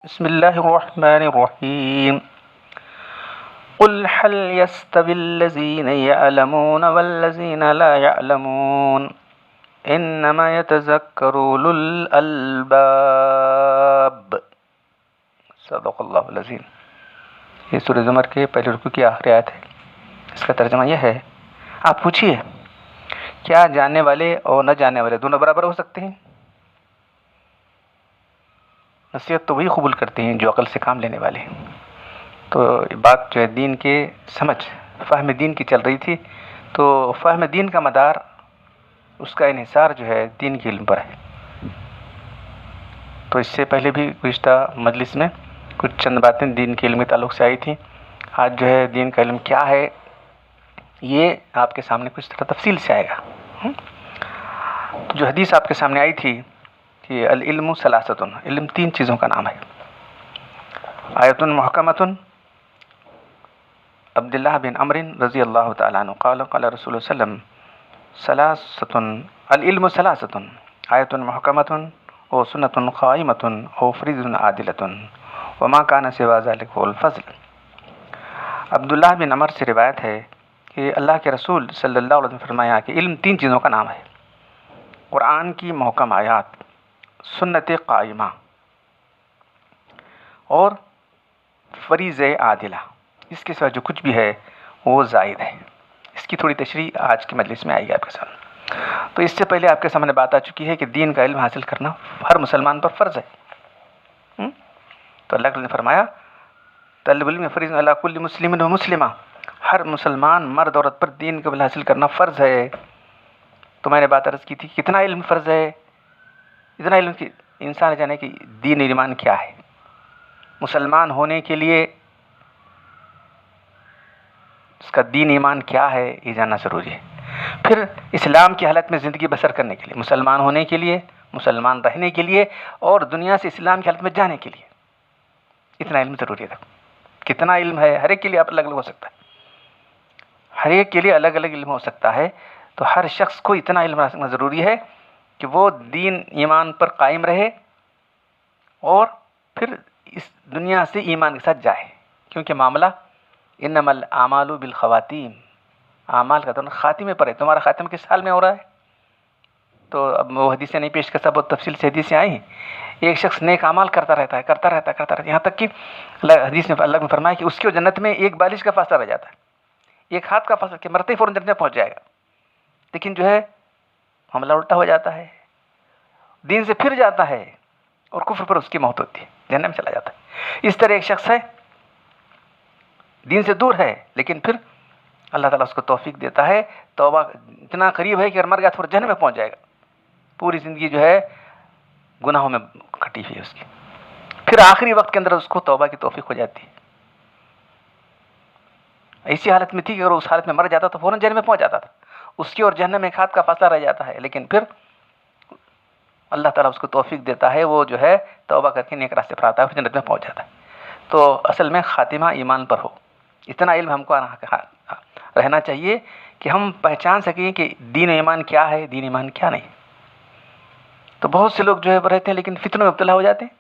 بسم الله الرحمن الرحيم قل هل يستوي الذين يعلمون والذين لا يعلمون انما يتذكر اولو الالباب صدق اللہ العظیم۔ یہ سورہ زمر کے پہلے رکوع کی آخری آیت ہے۔ اس کا ترجمہ یہ ہے، آپ پوچھیے کیا جاننے والے اور نہ جاننے والے دونوں برابر ہو سکتے ہیں؟ نصیحت تو وہی قبول کرتے ہیں جو عقل سے کام لینے والے ہیں۔ تو بات جو ہے دین کے سمجھ فہم دین کی چل رہی تھی، تو فہم دین کا مدار، اس کا انحصار جو ہے دین کے علم پر ہے۔ تو اس سے پہلے بھی گزشتہ مجلس میں کچھ چند باتیں دین کے علم کے تعلق سے آئی تھیں۔ آج جو ہے دین کا علم کیا ہے یہ آپ کے سامنے کچھ طرح تفصیل سے آئے گا۔ جو حدیث آپ کے سامنے آئی تھی کہ العلم ثلاثۃ، علم تین چیزوں کا نام ہے۔ آیۃ محکمۃ، عبداللہ بن عمرو رضی اللہ تعالیٰ عنہ قال قال رسول اللہ صلی اللہ علیہ وسلم ثلاثۃ العلم ثلاثۃ آیۃ محکمۃ و سنۃ قائمۃ و فرید عادلۃ وما کان سوا ذلک هو الفضل۔ عبداللہ بن عمر سے روایت ہے کہ اللہ کے رسول صلی اللہ علیہ وسلم نے فرمایا کہ علم تین چیزوں کا نام ہے: قرآن کی محکم آیات، سنت قائمہ اور فریض عادلہ۔ اس کے سوا جو کچھ بھی ہے وہ زائد ہے۔ اس کی تھوڑی تشریح آج کی مجلس میں آئے گی آپ کے سامنے۔ تو اس سے پہلے آپ کے سامنے بات آ چکی ہے کہ دین کا علم حاصل کرنا ہر مسلمان پر فرض ہے۔ تو اللہ نے فرمایا طلب العلم فریض علی کل مسلم و مسلمہ، ہر مسلمان مرد عورت پر دین کا علم حاصل کرنا فرض ہے۔ تو میں نے بات عرض کی تھی کتنا علم فرض ہے؟ اتنا علم کہ انسان جانے کہ دین ایمان کیا ہے، مسلمان ہونے کے لیے اس کا دین ایمان کیا ہے یہ جاننا ضروری ہے۔ پھر اسلام کی حالت میں زندگی بسر کرنے کے لیے، مسلمان ہونے کے لیے، مسلمان رہنے کے لیے اور دنیا سے اسلام کی حالت میں جانے کے لیے اتنا علم ضروری ہے۔ کتنا علم ہے ہر ایک کے لیے الگ الگ ہو سکتا ہے، ہر ایک کے لیے الگ الگ علم ہو سکتا ہے۔ تو ہر شخص کو اتنا علم رکھنا ضروری ہے کہ وہ دین ایمان پر قائم رہے اور پھر اس دنیا سے ایمان کے ساتھ جائے، کیونکہ معاملہ انما الاعمال بالخواتیم، اعمال کا تو خاتمے پر ہے۔ تمہارا خاتمہ کس حال میں ہو رہا ہے؟ تو اب وہ حدیثیں نہیں پیش کر سکتا، بہت تفصیل سے حدیثیں آئی ہیں۔ ایک شخص نیک اعمال کرتا رہتا ہے یہاں تک کہ حدیث میں اللہ نے فرمایا کہ اس کی جنت میں ایک بالش کا فاصلہ رہ جاتا ہے، ایک ہاتھ کا فاصلہ، کہ مرتے ہی فوراً جنت میں پہنچ جائے گا۔ لیکن جو ہے معاملہ الٹا ہو جاتا ہے، دین سے پھر جاتا ہے اور کفر پر اس کی موت ہوتی ہے، جہنم میں چلا جاتا ہے۔ اس طرح ایک شخص ہے دین سے دور ہے لیکن پھر اللہ تعالیٰ اس کو توفیق دیتا ہے، توبہ اتنا قریب ہے کہ اگر مر گیا تو پھر جہنم میں پہنچ جائے گا، پوری زندگی جو ہے گناہوں میں کٹی ہوئی ہے اس کی۔ پھر آخری وقت کے اندر اس کو توبہ کی توفیق ہو جاتی ہے۔ ایسی حالت میں تھی کہ اگر اس حالت میں مر جاتا تو فوراً جہنم میں پہنچ جاتا تھا، اس کی اور جہنم میں ایک ہاتھ کا فاصلہ رہ جاتا ہے۔ لیکن پھر اللہ تعالیٰ اس کو توفیق دیتا ہے، وہ جو ہے توبہ کر کے نیک راستے پر آتا ہے، پھر جنت میں پہنچ جاتا ہے۔ تو اصل میں خاتمہ ایمان پر ہو، اتنا علم ہم کو رہنا چاہیے کہ ہم پہچان سکیں کہ دین ایمان کیا ہے، دین ایمان کیا نہیں۔ تو بہت سے لوگ جو ہے رہتے ہیں لیکن فتنوں میں مبتلا ہو جاتے ہیں۔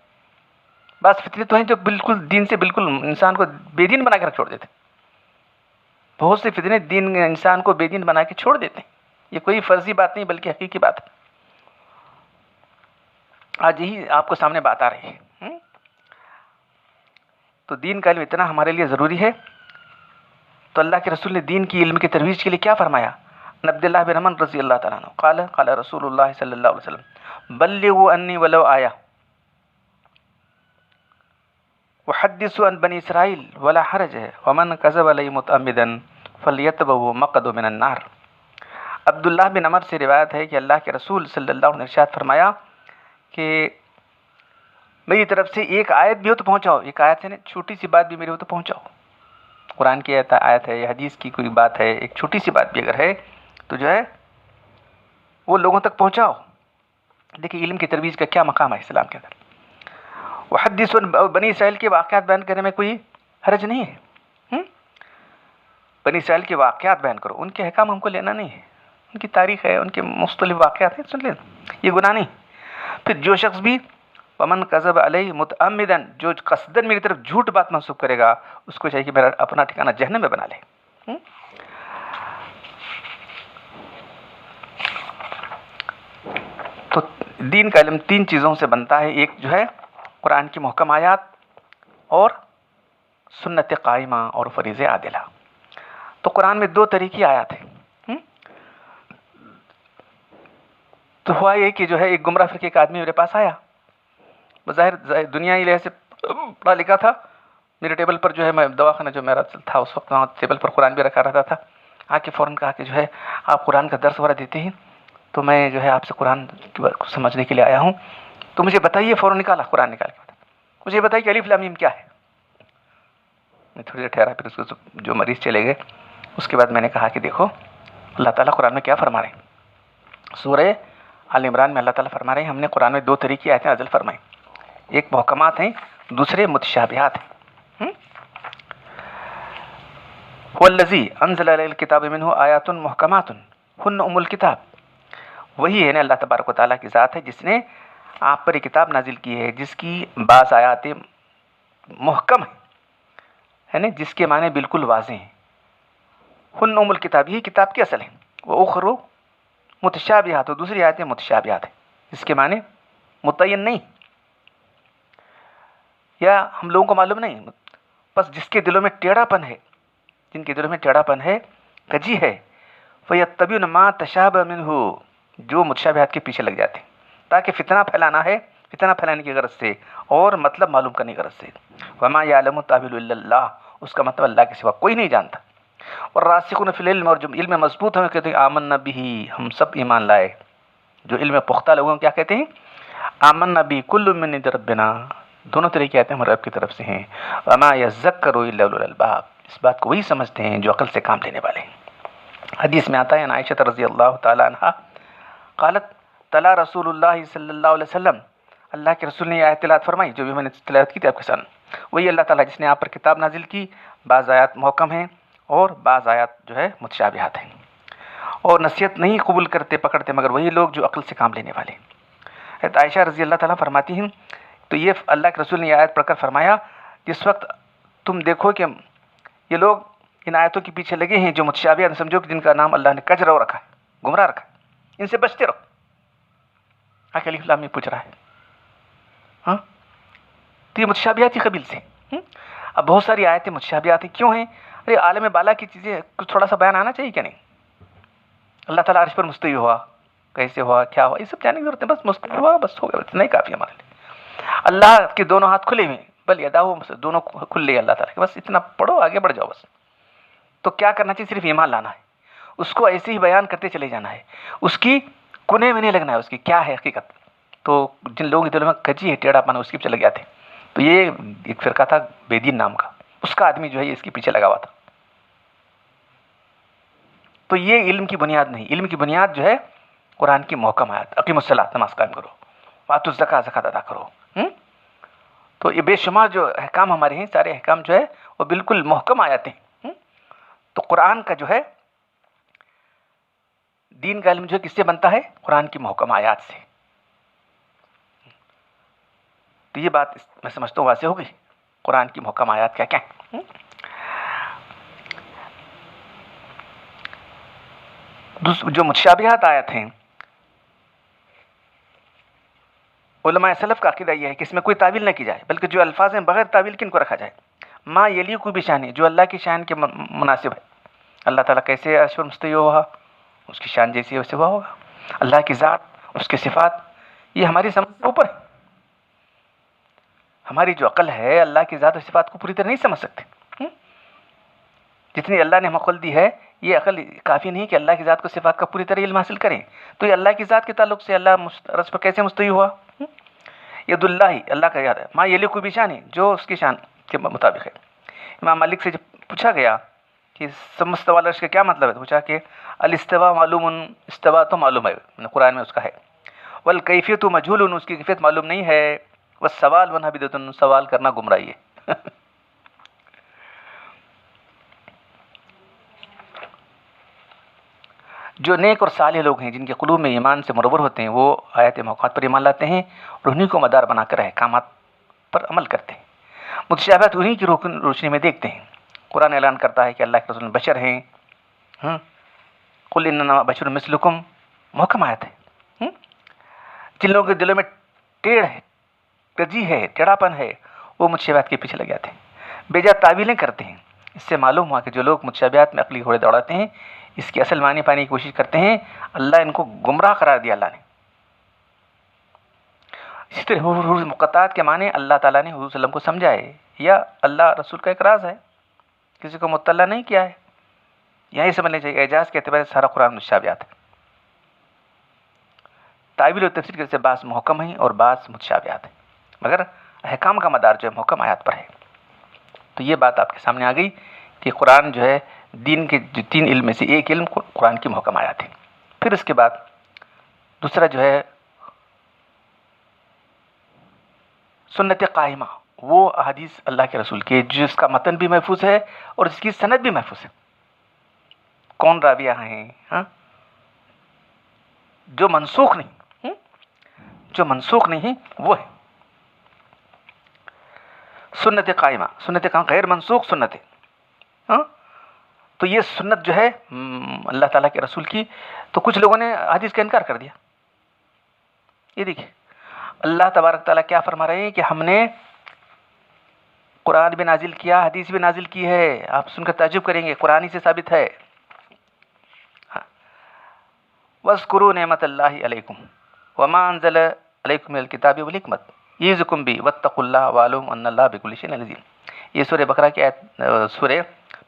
بعض فتنے تو ہیں جو بالکل دین سے بالکل انسان کو بے دین بنا کے رکھ چھوڑ دیتے ہیں۔ بہت سے فتنے دین انسان کو بے دین بنا کے چھوڑ دیتے ہیں۔ یہ کوئی فرضی بات نہیں بلکہ حقیقی بات ہے۔ آج یہی آپ کو سامنے بات آ رہی ہے۔ تو دین کا علم اتنا ہمارے لیے ضروری ہے۔ تو اللہ کے رسول نے دین کی علم کی ترویج کے لیے کیا فرمایا؟ عبداللہ بن عمر رضی اللہ تعالیٰ عنہ قال قال رسول اللہ صلی اللہ علیہ وسلم بلغوا انی ولو آیہ وحدثوا عن بنی اسرائیل ولا حرج ہے ومن کذب علی متعمدا فلیتبوأ مقعدہ من النار۔ عبداللہ بن عمر سے روایت ہے کہ اللہ کے رسول صلی اللہ علیہ وسلم نے ارشاد فرمایا کہ میری طرف سے ایک آیت بھی ہو تو پہنچاؤ، ایک آیت ہے نا، چھوٹی سی بات بھی میری ہو تو پہنچاؤ۔ قرآن کی آیت ہے یا حدیث کی کوئی بات ہے، ایک چھوٹی سی بات بھی اگر ہے تو جو ہے وہ لوگوں تک پہنچاؤ۔ دیکھیے علم کی ترویج کا کیا مقام ہے اسلام کے اندر۔ وحدثوا بنی اسرائیل کے واقعات بیان کرنے میں کوئی حرج نہیں ہے۔ بنی اسرائیل کے واقعات بیان کرو، ان کے احکام ہم کو لینا نہیں ہے، ان کی تاریخ ہے، ان کے مختلف واقعات ہیں، سن لیں، یہ گناہ نہیں۔ پھر جو شخص بھی ومن کذب علیہ متعمدن، جو قصدن میری طرف جھوٹ بات منسوخ کرے گا اس کو چاہیے کہ میرا اپنا ٹھکانہ جہنم میں بنا لے۔ تو دین کا علم تین چیزوں سے بنتا ہے، ایک جو ہے قرآن کی محکم آیات اور سنت قائمہ اور فریض عادلہ۔ تو قرآن میں دو طرح کی آیات ہیں۔ تو ہوا یہ کہ جو ہے ایک گمراہ فرقے کا آدمی میرے پاس آیا، بظاہر دنیائی لحاظ سے پڑھا لکھا تھا، میرے ٹیبل پر جو ہے، میں دواخانہ جو میرا تھا اس وقت وہاں ٹیبل پر قرآن بھی رکھا رہتا تھا، آ کے فوراً کہا کہ جو ہے آپ قرآن کا درس وغیرہ دیتے ہیں تو میں جو ہے آپ سے قرآن کو سمجھنے کے لیے آیا ہوں، تو مجھے بتائیے، فوراً نکالا قرآن نکال کے مجھے بتائیے کہ الف لام میم کیا ہے۔ میں تھوڑی دیر ٹھہرا، پھر اس کو جو مریض چلے گئے، اس کے بعد میں نے کہا کہ دیکھو اللہ تعالیٰ قرآن میں کیا فرما رہے ہیں۔ سورہ آل عمران میں اللہ تعالیٰ فرما رہے ہیں ہم نے قرآن میں دو طرح کی آیتیں نازل فرمائیں، ایک محکمات ہیں، دوسرے متشابہات ہیں۔ والذی انزل علیہ الکتاب منہ آیات محکمات ہن ام الکتاب، وہی ہے نا اللہ تبارک و تعالیٰ کی ذات ہے جس نے آپ پر یہ کتاب نازل کی ہے جس کی بعض آیات محکم ہے نا، جس کے معنی بالکل واضح ہیں۔ ہن ام الکتاب، یہ کتاب کی اصل ہے، وہ اخرو متشابہات، دوسری آیتیں متشابہات ہیں جس کے معنی متعین نہیں، یا ہم لوگوں کو معلوم نہیں، بس جس کے دلوں میں ٹیڑھا پن ہے، جن کے دلوں میں ٹیڑھا پن ہے، کجی ہے، فَيَتَّبِعُونَ مَا تَشَابَهَ مِنْهُ، جو متشابہات کے پیچھے لگ جاتے ہیں تاکہ فتنہ پھیلانا ہے، فتنہ پھیلانے کی غرض سے اور مطلب معلوم کرنے کی غرض سے۔ وَمَا يَعْلَمُ تَأْوِيلَهُ إِلَّا اللَّهُ، اس کا مطلب اللہ کے سوا کوئی نہیں جانتا۔ اور راسخون فی العلم، اور جو علم میں مضبوط ہیں کہتے ہیں آمنا بہ، ہم سب ایمان لائے۔ جو علم پختہ لوگوں کیا کہتے ہیں؟ آمنا بہ کل من عند ربنا، دونوں طرح کی آیتیں ہمارے رب کی طرف سے ہیں۔ وما یذکر الا اولو الالباب، اس بات کو وہی سمجھتے ہیں جو عقل سے کام لینے والے ہیں۔ حدیث میں آتا ہے عائشہ رضی اللہ تعالی عنہا قالت تلا رسول اللہ صلی اللہ علیہ وسلم، اللہ کے رسول نے یہ آیت تلاوت فرمائی جو بھی میں نے تلاوت کی تھی آپ کے سامنے، وہی اللہ تعالیٰ جس نے آپ پر کتاب نازل کی، بعض آیات محکم ہیں اور بعض آیات جو ہے متشابہات ہیں، اور نصیحت نہیں قبول کرتے پکڑتے مگر وہی لوگ جو عقل سے کام لینے والے ہیں۔ حضرت عائشہ رضی اللہ تعالیٰ فرماتی ہیں تو یہ اللہ کے رسول نے یہ آیت پڑھ کر فرمایا، جس وقت تم دیکھو کہ یہ لوگ ان آیتوں کے پیچھے لگے ہیں جو متشابہات، سمجھو کہ جن کا نام اللہ نے کجرو رکھا ہے، گمراہ رکھا ہے، ان سے بچتے رہو۔ آخر الف لام میم پوچھ رہا ہے، ہاں تو یہ متشابہات کی قبیل سے۔ اب بہت ساری آیتیں متشابہات ہیں، کیوں ہیں؟ ارے عالم بالا کی چیزیں کچھ تھوڑا سا بیان آنا چاہیے کہ نہیں؟ اللہ تعالیٰ عرش پر مستوی ہوا، کیسے ہوا، کیا ہوا، یہ سب جاننے کی ضرورت ہے، بس مستوی ہوا بس ہو گیا، اتنا ہی کافی ہمارے لیے۔ اللہ کے دونوں ہاتھ کھلے ہوئے ہیں، بل یداہ دونوں کھلے ہیں اللہ تعالیٰ کے، بس اتنا پڑھو آگے بڑھ جاؤ بس۔ تو کیا کرنا چاہیے؟ صرف ایمان لانا ہے، اس کو ایسے ہی بیان کرتے چلے جانا ہے، اس کی کونے میں نہیں لگنا ہے، اس کی کیا ہے حقیقت۔ تو جن لوگوں کے دلوں میں کجی ہے، ٹیڑھا پن، اس کے پیچھے لگ جاتے ہیں۔ تو یہ ایک فرقہ تھا بے دین نام کا، اس کا آدمی جو ہے اس کے پیچھے لگا ہوا تھا۔ تو یہ علم کی بنیاد نہیں، علم کی بنیاد جو ہے قرآن کی محکم آیات، اقیموا الصلاۃ، نماز قائم کرو، وآتوا الزکاۃ، زکات ادا کرو۔ تو یہ بے شمار جو احکام ہمارے ہیں، سارے احکام جو ہے وہ بالکل محکم آیات ہیں۔ تو قرآن کا جو ہے دین کا علم جو ہے کس سے بنتا ہے؟ قرآن کی محکم آیات سے۔ تو یہ بات میں سمجھتا ہوں واضح ہو گئی، قرآن کی محکم آیات کیا کیا ہیں۔ جو متشابہات آیات ہیں، علماء سلف کا عقیدہ یہ ہے کہ اس میں کوئی تعویل نہ کی جائے، بلکہ جو الفاظ ہیں بغیر تعویل کے ان کو رکھا جائے۔ ما یلیق بشانہ، جو اللہ کی شان کے مناسب ہے۔ اللہ تعالیٰ کیسے عرش پر مستوی ہوا، اس کی شان جیسی ہے ویسے ہوا ہوگا۔ اللہ کی ذات، اس کے صفات، یہ ہماری سمجھ سے اوپر ہے۔ ہماری جو عقل ہے اللہ کی ذات و صفات کو پوری طرح نہیں سمجھ سکتے۔ جتنی اللہ نے ہمیں عقل دی ہے، یہ عقل کافی نہیں کہ اللہ کی ذات کو صفات کا پوری طرح علم حاصل کریں۔ تو یہ اللہ کی ذات کے تعلق سے اللہ عرش پر کیسے مستوی ہوا؟ ید اللہ، اللہ کا یاد ہے، ما یلیق بشانہ، جو اس کی شان کے مطابق ہے۔ امام مالک سے جب پوچھا گیا کہ استویٰ علی العرش کا کیا مطلب ہے، تو پوچھا کہ الاستواء معلوم، استوا تو معلوم ہے، قرآن میں اس کا ہے، والکیفیت مجہول، اس کی کیفیت معلوم نہیں ہے، والسوال عنہ بدعۃ، سوال کرنا گمراہی ہے۔ جو نیک اور صالح لوگ ہیں، جن کے قلوب میں ایمان سے منور ہوتے ہیں، وہ آیات محکمات پر ایمان لاتے ہیں اور انہیں کو مدار بنا کر احکامات پر عمل کرتے ہیں، متشابہات انہیں کی روشنی میں دیکھتے ہیں۔ قرآن اعلان کرتا ہے کہ اللہ کے رسول بشر ہیں، قل انما بشر مثلکم، محکم آیت ہے۔ جن لوگوں کے دلوں میں ٹیڑھ ہے، کجی ہے، ٹیڑھاپن ہے، وہ متشابہات کے پیچھے لگ جاتے ہیں، بے جا تعویلیں کرتے ہیں۔ اس سے معلوم ہوا کہ جو لوگ متشابہات میں عقلی گھوڑے دوڑاتے ہیں، اس کی اصل معنی پانے کی کوشش کرتے ہیں، اللہ ان کو گمراہ قرار دیا اللہ نے۔ اسی طرح حروف مقطعات کے معنی اللہ تعالیٰ نے حضور صلی اللہ علیہ وسلم کو سمجھائے، یا اللہ رسول کا ایک راز ہے، کسی کو مطلع نہیں کیا ہے۔ یہی سمجھ لیں چاہیے اعجاز کے اعتبار سے سارا قرآن متشابہات ہے۔ تعبیر و تفسیر کے سے بعض محکم ہیں اور بعض متشابہات ہیں، مگر احکام کا مدار جو ہے محکم آیات پر ہے۔ تو یہ بات آپ کے سامنے آ گئی کہ قرآن جو ہے دین کے جو 3 علم میں سے ایک علم قرآن کی محکم آیات ہیں۔ پھر اس کے بعد دوسرا جو ہے سنت قائمہ، وہ احادیث اللہ کے رسول کے جس کا متن بھی محفوظ ہے اور اس کی سند بھی محفوظ ہے، کون راویہ ہیں، جو منسوخ نہیں، جو منسوخ نہیں وہ ہے سنت قائمہ۔ سنت قائمہ غیر منسوخ سنت ہے۔ تو یہ سنت جو ہے اللہ تعالیٰ کے رسول کی، تو کچھ لوگوں نے حدیث کا انکار کر دیا۔ یہ دیکھیے اللہ تبارک تعالیٰ کیا فرما رہے ہیں کہ ہم نے قرآن بھی نازل کیا، حدیث بھی نازل کی ہے۔ آپ سن کر تعجب کریں گے، قرآن ہی سے ثابت ہے۔ وَاذْكُرُوا نِعْمَتَ اللَّهِ عَلَيْكُمْ وَمَا أَنزَلَ عَلَيْكُمْ مِنَ الْكِتَابِ وَالْحِكْمَةِ يَعِظُكُم بِهِ وَاتَّقُوا اللَّهَ وَاعْلَمُوا أَنَّ اللَّهَ بِكُلِّ شَيْءٍ عَلِيمٌ۔ یہ سورہ بقرہ کی سورہ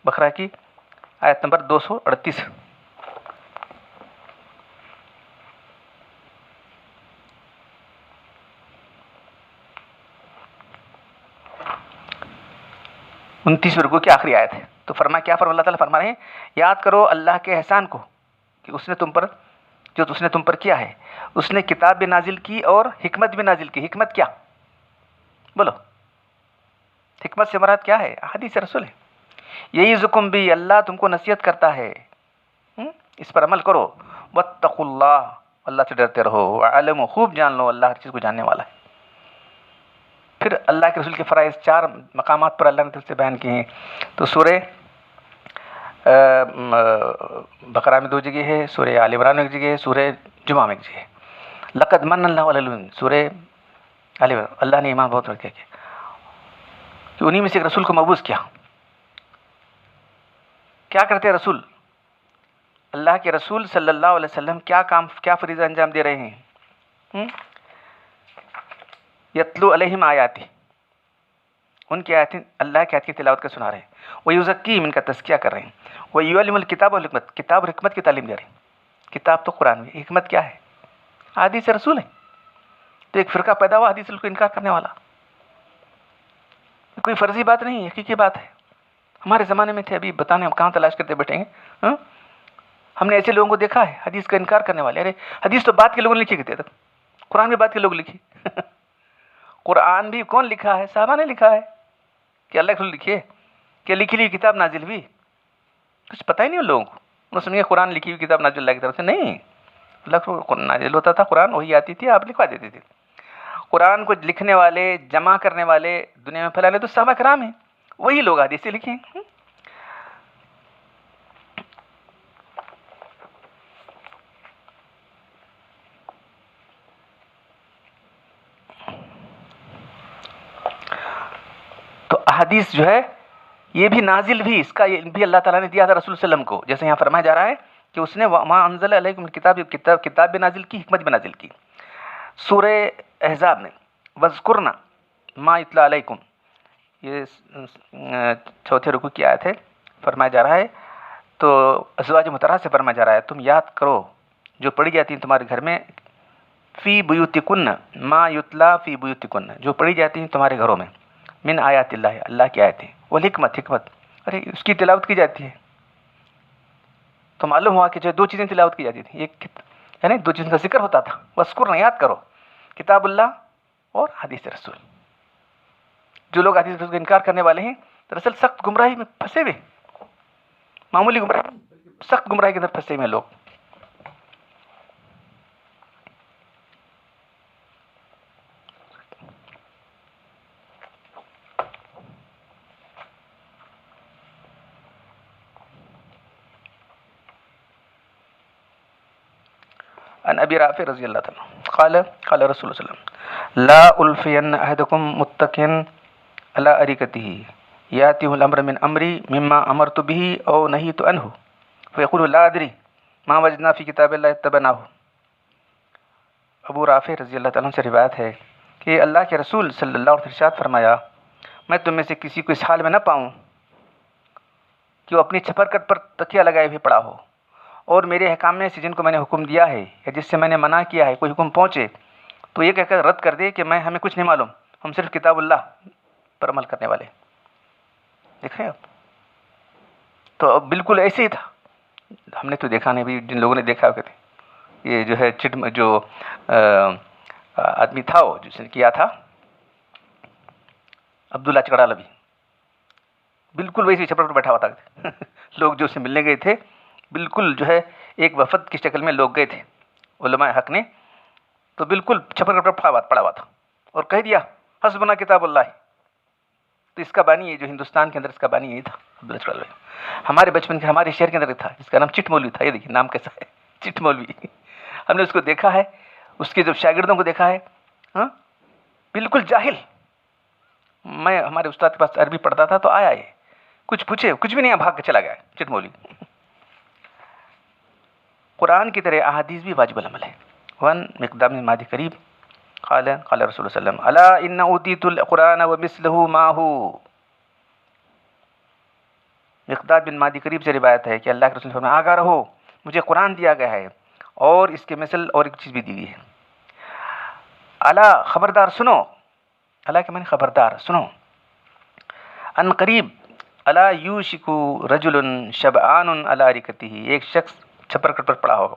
بقرہ کی آیت نمبر 238۔ انتیسویں رکوع کی آخری آیت ہے۔ تو کیا فرما اللہ تعالیٰ فرما رہے ہیں، یاد کرو اللہ کے احسان کو کہ اس نے تم پر کیا ہے۔ اس نے کتاب بھی نازل کی اور حکمت بھی نازل کی۔ حکمت کیا؟ بولو، حکمت سے مراد کیا ہے؟ حدیث رسول ہے۔ یہی زکم بھی، اللہ تم کو نصیحت کرتا ہے، اس پر عمل کرو۔ واتقوا اللہ، اللہ سے ڈرتے رہو۔ وعلموا، خوب جان لو اللہ ہر چیز کو جاننے والا ہے۔ پھر اللہ کے رسول کے فرائض 4 مقامات پر اللہ نے دل سے بیان کیے ہیں۔ تو سورہ بقرہ میں 2 جگہ ہے، سورہ آل عمران میں 1 جگہ ہے، سورہ جمعہ میں 1 جگہ ہے۔ لقد من اللہ علی المؤمنین، سورہ آل عمران، اللہ نے ایمان بہت رکھا کہ انہی میں سے ایک رسول کو مبعوث کیا۔ کیا کرتے ہیں رسول؟ اللہ کے رسول صلی اللہ علیہ وسلم کیا فریضہ انجام دے رہے ہیں؟ یتلو علیہم آیاتی، ان کی آیاتیں، اللہ کی آیات کی تلاوت کر سنا رہے ہیں۔ ویزکیہم، ان کا تزکیہ کر رہے ہیں۔ ویعلم الکتاب والحکمت، کتاب اور حکمت کی تعلیم دے رہے ہیں۔ کتاب تو قرآن میں، حکمت کیا ہے؟ حدیث رسول ہے۔ تو ایک فرقہ پیدا ہوا حدیث رسول کو انکار کرنے والا۔ کوئی فرضی بات نہیں، حقیقی بات ہے۔ ہمارے زمانے میں تھے، ابھی بتانے ہم کہاں تلاش کرتے بیٹھیں گے۔ ہم نے ایسے لوگوں کو دیکھا ہے حدیث کا انکار کرنے والے۔ ارے حدیث تو بعد کے لوگوں نے لکھی کہتے تھے، قرآن بھی بعد کے لوگ لکھی۔ قرآن بھی کون لکھا ہے؟ صحابہ نے لکھا ہے کہ اللہ کے رسول لکھے کہ لکھی ہوئی کتاب نازل ہوئی؟ کچھ پتہ ہی نہیں ان لوگوں کو۔ انہوں نے سمجھا قرآن لکھی ہوئی کتاب نازل اللہ کی طرف سے، نہیں، اللہ کو نازل ہوتا تھا قرآن، وہی آتی تھی، آپ لکھوا دیتے تھے۔ قرآن کو لکھنے والے، جمع کرنے والے، دنیا میں پھیلانے تو صحابہ کرام ہیں، وہی لوگ حدیثیں لکھیں۔ تو احادیث جو ہے یہ بھی نازل بھی، اس کا علم بھی اللہ تعالیٰ نے دیا تھا رسول صلی اللہ علیہ وسلم کو، جیسے یہاں فرمایا جا رہا ہے کہ اس نے وما انزل علیکم کتاب بھی نازل کی، حکمت بھی نازل کی۔ سورہ احزاب میں وذکرنا ما یتلی علیکم، یہ 4 رکوع کی آیت ہے، فرمایا جا رہا ہے، تو ازواج مطہرات سے فرمایا جا رہا ہے تم یاد کرو جو پڑھی جاتی ہیں تمہارے گھر میں، فی بیوتکن ما یتلی فی بیوتکن، جو پڑھی جاتی ہیں تمہارے گھروں میں، من آیات اللہ، اللہ کی آیتیں، والحکمت، حکمت، ارے اس کی تلاوت کی جاتی ہے۔ تو معلوم ہوا کہ جو 2 چیزیں تلاوت کی جاتی تھیں، ایک یعنی 2 چیزوں کا ذکر ہوتا تھا، وذکرنا، یاد کرو، کتاب اللہ اور حدیث رسول۔ جو لوگ حدیث رسول کا انکار کرنے والے ہیں دراصل سخت گمراہی میں پھنسے ہوئے، معمولی گمراہی، سخت گمراہی کے اندر پھنسے ہوئے لوگ۔ عن ابی رافع رضی اللہ تعالیٰ قال قال رسول اللہ صلی اللہ علیہ وسلم لا الفین احدکم متکئا علی ارکته یاتیہ الامر من امری مما امرت به او نہیت عنہ فیقول لا ادری ما وجدنا فی کتاب اللہ اتبعناہ۔ ابو رافع رضی اللہ تعالیٰ سے روایت ہے کہ اللہ کے رسول صلی اللہ علیہ وسلم ارشاد فرمایا میں تم میں سے کسی کو اس حال میں نہ پاؤں کہ وہ اپنی چھپرکٹ پر تکیہ لگائے ہوئے پڑا ہو، اور میرے احکام میں سے جن کو میں نے حکم دیا ہے یا جس سے میں نے منع کیا ہے کوئی حکم پہنچے تو یہ کہہ کر رد کر دے کہ ہمیں کچھ نہیں معلوم، ہم صرف کتاب اللہ پر عمل کرنے والے۔ دیکھیں آپ، تو اب بالکل ایسے ہی تھا، ہم نے تو دیکھا نہیں بھی، جن لوگوں نے دیکھا کہتے یہ جو ہے جو آدمی تھا وہ جس نے کیا تھا عبداللہ چکڑالوی، بالکل ویسے چھپر پر بیٹھا ہوا تھا لوگ جو اسے ملنے گئے تھے بالکل جو ہے ایک وفد کی شکل میں لوگ گئے تھے علماء حق نے، تو بالکل چھپر پر پڑا ہوا تھا اور کہہ دیا حسبنا کتاب اللہ۔ تو اس کا بانی یہ جو ہندوستان کے اندر اس کا بانی یہی تھا عبداللہ چکڑالوی، ہمارے بچپن کے ہمارے شہر کے اندر تھا، جس کا نام چٹ مولوی تھا۔ یہ دیکھیے نام کیسا ہے، چٹ مولوی۔ ہم نے اس کو دیکھا ہے، اس کے جب شاگردوں کو دیکھا ہے، ہاں بالکل جاہل۔ میں ہمارے استاد کے پاس عربی پڑھتا تھا تو آیا یہ، کچھ پوچھے کچھ بھی نہیں، بھاگ کے چلا گیا چٹ مولوی۔ قرآن کی طرح احادیث بھی واجب العمل ہے۔ ون مقدام بن مادی قریب قال قال رسول اللہ صلی اللہ علیہ وسلم الا ان اوتیت القرآن ومثلہ معہ۔ مقداد بن مادی قریب سے روایت ہے کہ اللہ کے رسول نے فرمایا آگاہ رہو، مجھے قرآن دیا گیا ہے اور اس کے مثل اور ایک چیز بھی دی گئی ہے۔ الا خبردار سنو، اللہ کے معنی خبردار سنو، ان قریب الا یوشک رجل شبعان علی ارکتہ، ایک شخص چھپرکٹ پر پڑا ہوگا،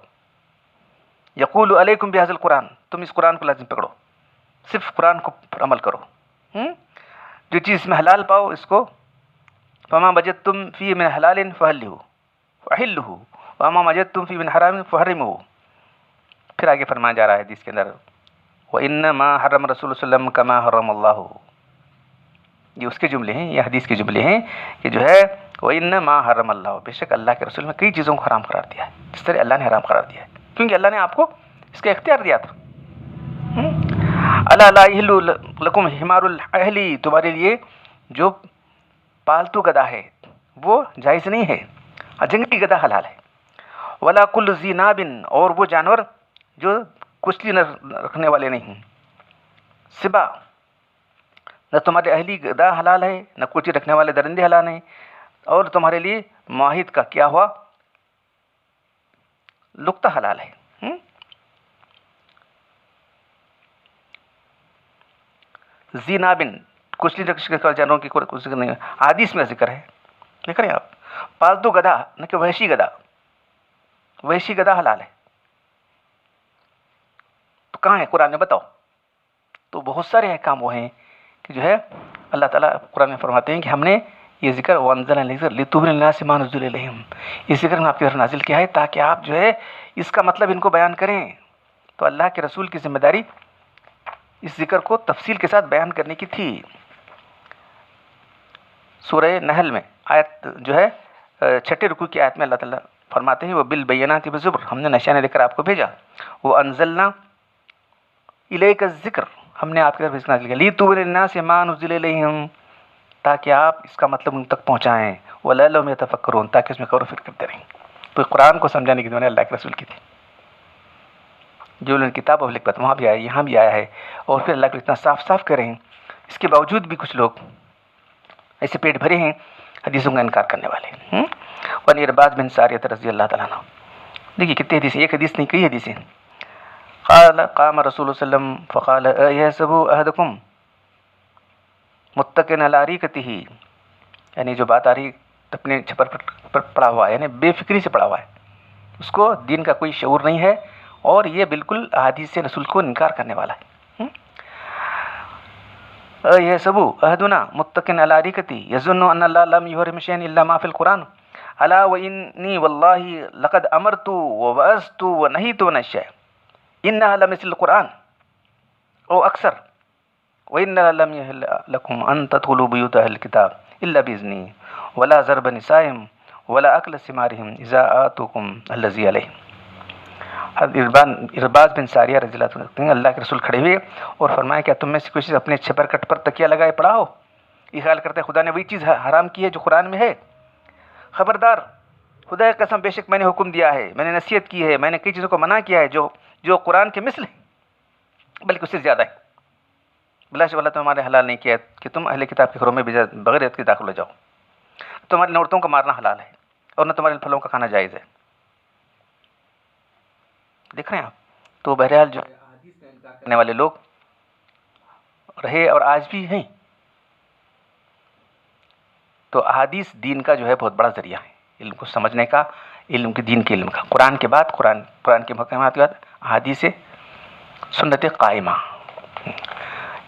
یقول علیکم بہذا القرآن، تم اس قرآن کو لازم پکڑو، صرف قرآن کو پر عمل کرو، جو چیز میں حلال پاؤ اس کو، فما وجدتم فی من حلال فحلہ وما وجدتم فی من حرام فحرمہ۔ پھر آگے فرمایا جا رہا ہے حدیث کے اندر وَإِنَّمَا حَرَّمَ رسول صلی اللہ علیہ وسلم كَمَا حَرَّمَ اللَّهُ، یہ اس کے جملے ہیں، یہ حدیث کے جملے ہیں کہ جو ہے وَإِنَّمَا حَرَّمَ اللَّهُ، بے شک اللہ کے رسول نے کئی چیزوں کو حرام قرار دیا ہے جس طرح اللہ نے حرام قرار دیا ہے، کیونکہ اللہ نے آپ کو اس کا اختیار دیا تھا۔ الا لا یحل لکم حمار الاہل، تمہارے لیے جو پالتو گدھا ہے وہ جائز نہیں ہے، جنگلی گدھا حلال ہے۔ ولا کل ذی ناب، اور وہ جانور جو کچلی نہ رکھنے والے نہیں، سبا، نہ تمہارے اہلی گدھا حلال ہے، نہ کچلی رکھنے والے درندے حلال ہیں، اور تمہارے لیے معاہد کا کیا ہوا لقطہ حلال ہے۔ ذی نابن، کچلی رکھنے والے جانوروں کی کوئی ذکر نہیں، حدیث میں ذکر ہے، دیکھ رہے ہیں آپ، پالتو گدھا نہ کہ وحشی گدھا، وحشی گدھا حلال ہے، تو کہاں ہے قرآن میں بتاؤ؟ تو بہت سارے احکام وہ ہیں کہ جو ہے اللہ تعالیٰ قرآن میں فرماتے ہیں کہ ہم نے یہ ذکر وانزلنا الذکر لتبین للناس ما نزل الیہم، یہ ذکر ہم آپ کی طرف نازل کیا ہے تاکہ آپ جو ہے اس کا مطلب ان کو بیان کریں۔ تو اللہ کے رسول کی ذمہ داری اس ذکر کو تفصیل کے ساتھ بیان کرنے کی تھی۔ سورہ نحل میں آیت جو ہے 6 رکوع کی آیت میں اللہ تعالیٰ فرماتے ہیں وہ بالبینات والزبر، ہم نے نشانے دے کر آپ کو بھیجا، وہ انزلنا الیک الذکر، ہم نے آپ کی طرف اس نازل کیا لتبین للناس ما نزل الیہم، تاکہ آپ اس کا مطلب ان تک پہنچائیں، ولعلہم یتفکرون، تاکہ اس میں غور و فکر کرتے رہیں۔ تو قرآن کو سمجھانے کی ذمہ اللہ کے رسول کی تھی، جو انہوں نے کتاب اور لکھت وہاں بھی آیا یہاں بھی آیا ہے، اور پھر اللہ کو اتنا صاف صاف کر رہے ہیں، اس کے باوجود بھی کچھ لوگ ایسے پیٹ بھرے ہیں حدیثوں کا انکار کرنے والے۔ وعن ارباز بن ساریہ رضی اللہ تعالیٰ عنہ، دیکھیے کتنے حدیث ہیں، ایک حدیث نہیں کئی حدیثیں۔ قال قام رسول اللہ صلی اللہ علیہ وسلم فقال ایحسب احدکم متکئا علی اریکتہ، یعنی جو بات آ رہی اپنے چھپر پر پڑا ہوا ہے، یعنی بے فکری سے پڑا ہوا ہے، اس کو دین کا کوئی شعور نہیں ہے، اور یہ بالکل احادیث رسول کو انکار کرنے والا ہے۔ ایحسب احدنا متکئا علی اریکتہ یظن ان اللہ لم یحرم شیئا الا ما فی القرآن الا وانی واللہ لقد امرت ووعظت ونہیت عن الشیء انها لمثل القرآن او اکثر وَإِنَّ لَمْ يَحِلَّ لَكُمْ أَن تَدْخُلُوا بُيُوتَ أَهْلِ الْكِتَابِ إِلَّا بِإِذْنِهِ وَلَا ضَرْبَ نِسَائِهِمْ وَلَا أَكْلَ ثِمَارِهِمْ إِذَا آتُوكُمْ الَّذِي عَلَيْهِمْ۔ ارباز بن ساریہ رضی اللہ عنہ اللہ کے رسول کھڑے ہوئے اور فرمایا کیا تم میں سے کوئی اپنے چھپرکٹ پر تکیہ لگائے پڑا ہو؟ یہ خیال کرتے ہیں خدا نے وہی چیز حرام کی ہے جو قرآن میں ہے. خبردار، خدا کی قسم بے شک میں نے حکم دیا ہے، میں نے نصیحت کی ہے، میں نے کئی چیزوں کو منع کیا ہے جو قرآن کے مثل ہے بلکہ اس سے زیادہ ہے. بلا شبہ اللہ تو ہمارے حلال نہیں کیا کہ تم اہل کتاب کے گھروں میں بغیر عزت کے داخل ہو جاؤ. تمہاری عورتوں کو مارنا حلال ہے اور نہ تمہارے پھلوں کا کھانا جائز ہے. دیکھ رہے ہیں آپ؟ تو بہرحال جو احادیث کا انکار کرنے والے لوگ رہے اور آج بھی ہیں. تو احادیث دین کا جو ہے بہت بڑا ذریعہ ہے علم کو سمجھنے کا، علم کے دین کے علم کا. قرآن کے بعد قرآن کے محکمات کے بعد احادیث سنت قائمہ.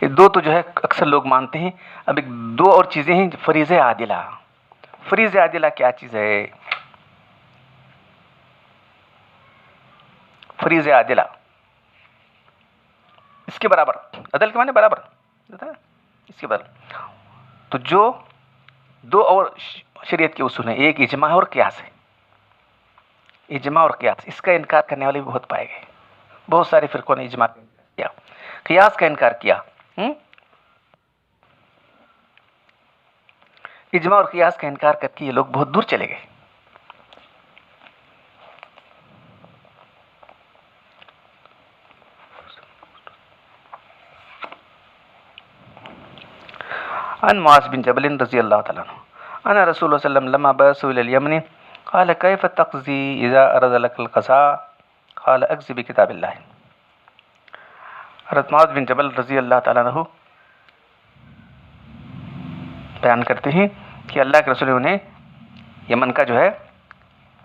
یہ دو تو جو ہے اکثر لوگ مانتے ہیں. اب ایک دو اور چیزیں ہیں، فریض عادلہ. فریض عادلہ کیا چیز ہے؟ فریض عادلہ اس کے برابر، عدل کے معنی برابر، اس کے برابر. تو جو دو اور شریعت کے اصول ہیں، ایک اجماع اور قیاس ہے. اجماع اور قیاس، اس کا انکار کرنے والے بھی بہت پائے گئے. بہت سارے فرقوں نے اجماع کا انکار کیا، قیاس کا انکار کیا. اجماع اور قیاس کا انکار کر کے یہ لوگ بہت دور چلے گئے. عن معاذ بن جبل رضی اللہ تعالیٰ عنہ ان رسول اللہ صلی اللہ علیہ وسلم لما بعثوا الى اليمن قال كيف تقضي اذا اراد لك القضاء قال اقضي بكتاب الله. حضرت معاذ بن جبل رضی اللہ تعالیٰ عنہ بیان کرتے ہیں کہ اللہ کے رسول نے انہیں یمن کا جو ہے